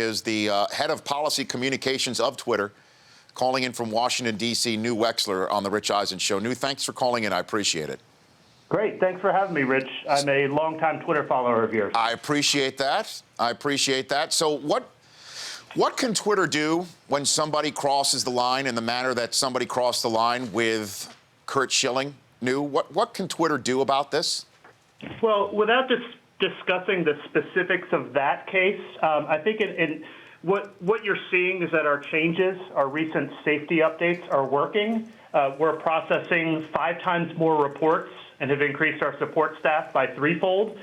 is the head of policy communications of Twitter, calling in from Washington, D.C., New Wexler on the Rich Eisen Show. New, thanks for calling in. I appreciate it. Great. Thanks for having me, Rich. I'm a longtime Twitter follower of yours. I appreciate that. I appreciate that. So what can Twitter do when somebody crosses the line in the manner that somebody crossed the line with Curt Schilling? New, what can Twitter do about this? Well, without discussing the specifics of that case, I think what you're seeing is that our changes, our recent safety updates are working. We're processing 5 times more reports and have increased our support staff by 3-fold.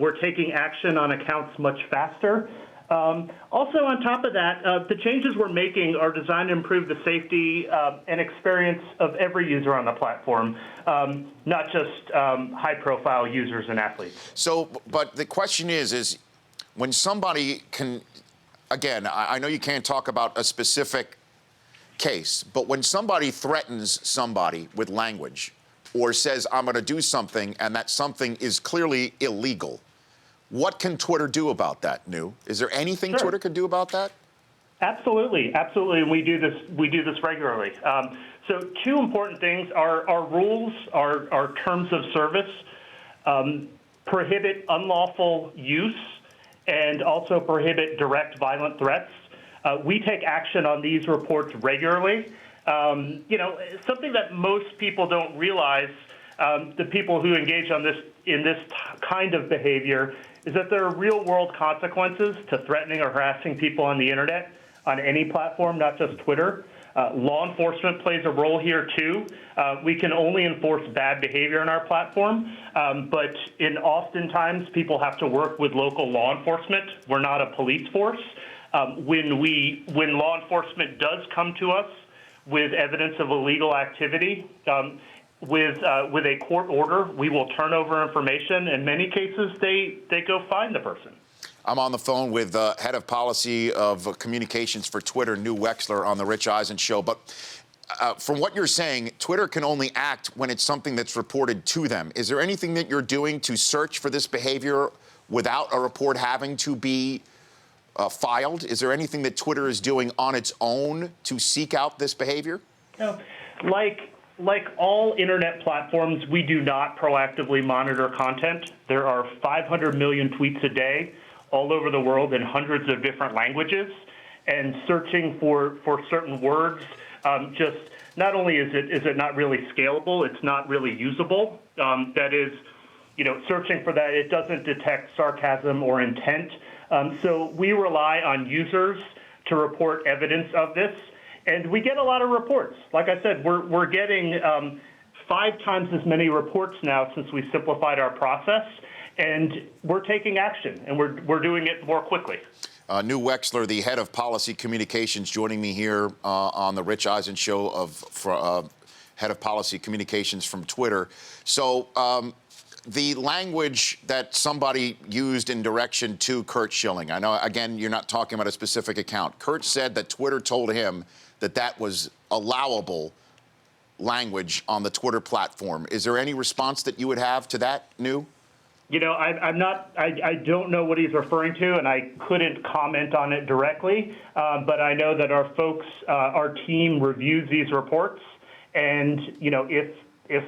We're taking action on accounts much faster. Also, on top of that, the changes we're making are designed to improve the safety and experience of every user on the platform, not just high-profile users and athletes. So, but the question is when somebody can, again, I know you can't talk about a specific case, but when somebody threatens somebody with language or says, I'm going to do something, and that something is clearly illegal, what can Twitter do about that, New? Is there anything Sure. Twitter could do about that? Absolutely, absolutely, and we do this regularly. So 2 important things: our rules, our terms of service prohibit unlawful use and also prohibit direct violent threats. We take action on these reports regularly. Something that most people don't realize, the people who engage in this kind of behavior, is that there are real-world consequences to threatening or harassing people on the internet, on any platform, not just Twitter. Law enforcement plays a role here too. We can only enforce bad behavior on our platform, but oftentimes people have to work with local law enforcement. We're not a police force. When law enforcement does come to us with evidence of illegal activity, with a court order, we will turn over information. In many cases, they go find the person. I'm on the phone with the head of policy of communications for Twitter, New Wexler, on the Rich Eisen Show. But from what you're saying, Twitter can only act when it's something that's reported to them. Is there anything that you're doing to search for this behavior without a report having to be filed? Is there anything that Twitter is doing on its own to seek out this behavior? No. Like all internet platforms, we do not proactively monitor content. There are 500 million tweets a day all over the world in hundreds of different languages, and searching for certain words, just not only is it not really scalable, it's not really usable. That is, searching for that, it doesn't detect sarcasm or intent. So we rely on users to report evidence of this. And we get a lot of reports. Like I said, we're getting 5 times as many reports now since we simplified our process, and we're taking action, and we're doing it more quickly. New Wexler, the head of policy communications, joining me here on the Rich Eisen Show head of policy communications from Twitter. So the language that somebody used in direction to Curt Schilling, I know, again, you're not talking about a specific account. Curt said that Twitter told him that was allowable language on the Twitter platform. Is there any response that you would have to that, New? I don't know what he's referring to, and I couldn't comment on it directly, but I know that our folks, our team reviews these reports, and, if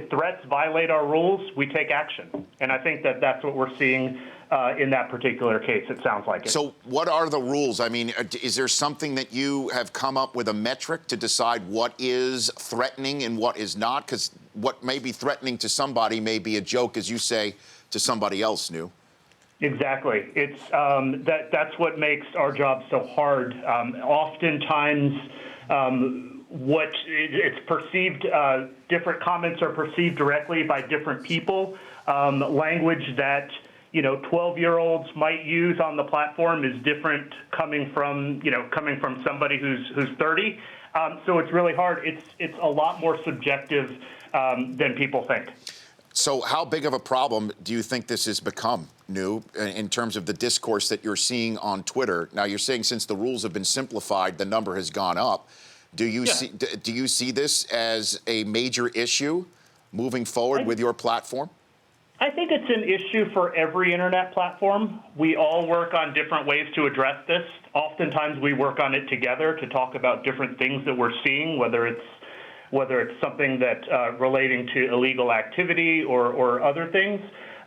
threats violate our rules, we take action. And I think that's what we're seeing in that particular case. It sounds like it. So what are the rules? I mean, is there something that you have come up with, a metric to decide what is threatening and what is not? Because what may be threatening to somebody may be a joke, as you say, to somebody else, New. Exactly. It's that's what makes our job so hard. Oftentimes, it's perceived, different comments are perceived directly by different people. Language that 12-year-olds might use on the platform is different coming from somebody who's 30. So it's really hard. It's a lot more subjective than people think. So how big of a problem do you think this has become, New, in terms of the discourse that you're seeing on Twitter? Now, you're saying since the rules have been simplified, the number has gone up. Do you see this as a major issue moving forward with your platform? I think it's an issue for every internet platform. We all work on different ways to address this. Oftentimes we work on it together to talk about different things that we're seeing, whether it's something that relating to illegal activity or other things.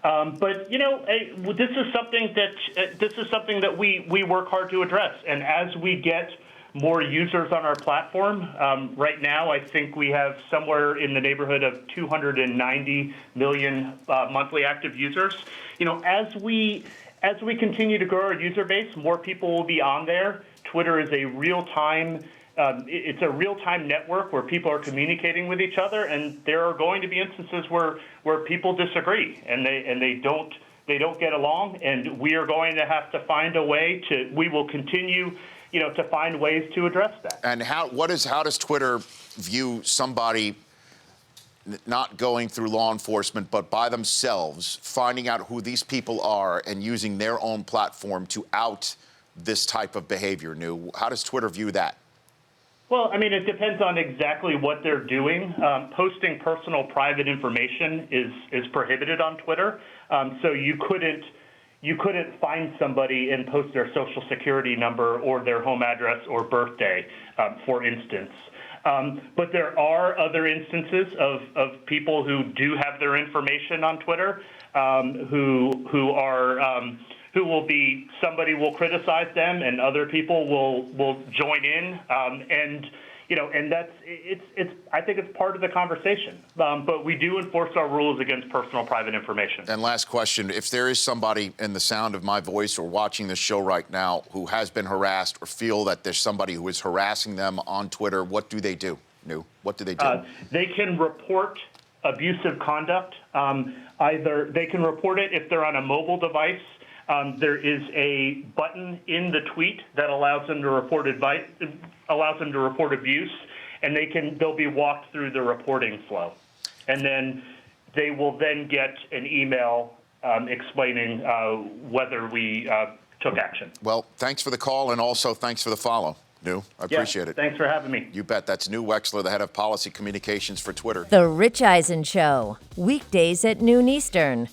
But this is something that we work hard to address. And as we get more users on our platform, right now I think we have somewhere in the neighborhood of 290 million monthly active users. As we continue to grow our user base, more people will be on there. Twitter is a real-time. It's a real-time network where people are communicating with each other, and there are going to be instances where people disagree and they don't get along, and we are going to have to find a way to. We will continue, to find ways to address that. And how does Twitter view somebody not going through law enforcement, but by themselves, finding out who these people are and using their own platform to out this type of behavior? How does Twitter view that? Well, it depends on exactly what they're doing. Posting personal private information is prohibited on Twitter. So you couldn't find somebody and post their social security number or their home address or birthday, for instance. But there are other instances of people who do have their information on Twitter, somebody will criticize them and other people will join in, and I think it's part of the conversation. But we do enforce our rules against personal private information. And last question, if there is somebody in the sound of my voice or watching this show right now who has been harassed or feel that there's somebody who is harassing them on Twitter, what do they do? What do they do? They can report abusive conduct. Either they can report it if they're on a mobile device. There is a button in the tweet that allows them to report abuse, and they'll be walked through the reporting flow, and then they will then get an email explaining whether we took action. Well, thanks for the call, and also thanks for the follow. I appreciate it. Thanks for having me. You bet. That's Wexler, the head of policy communications for Twitter. The Rich Eisen Show, weekdays at noon Eastern.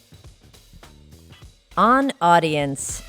On Audience.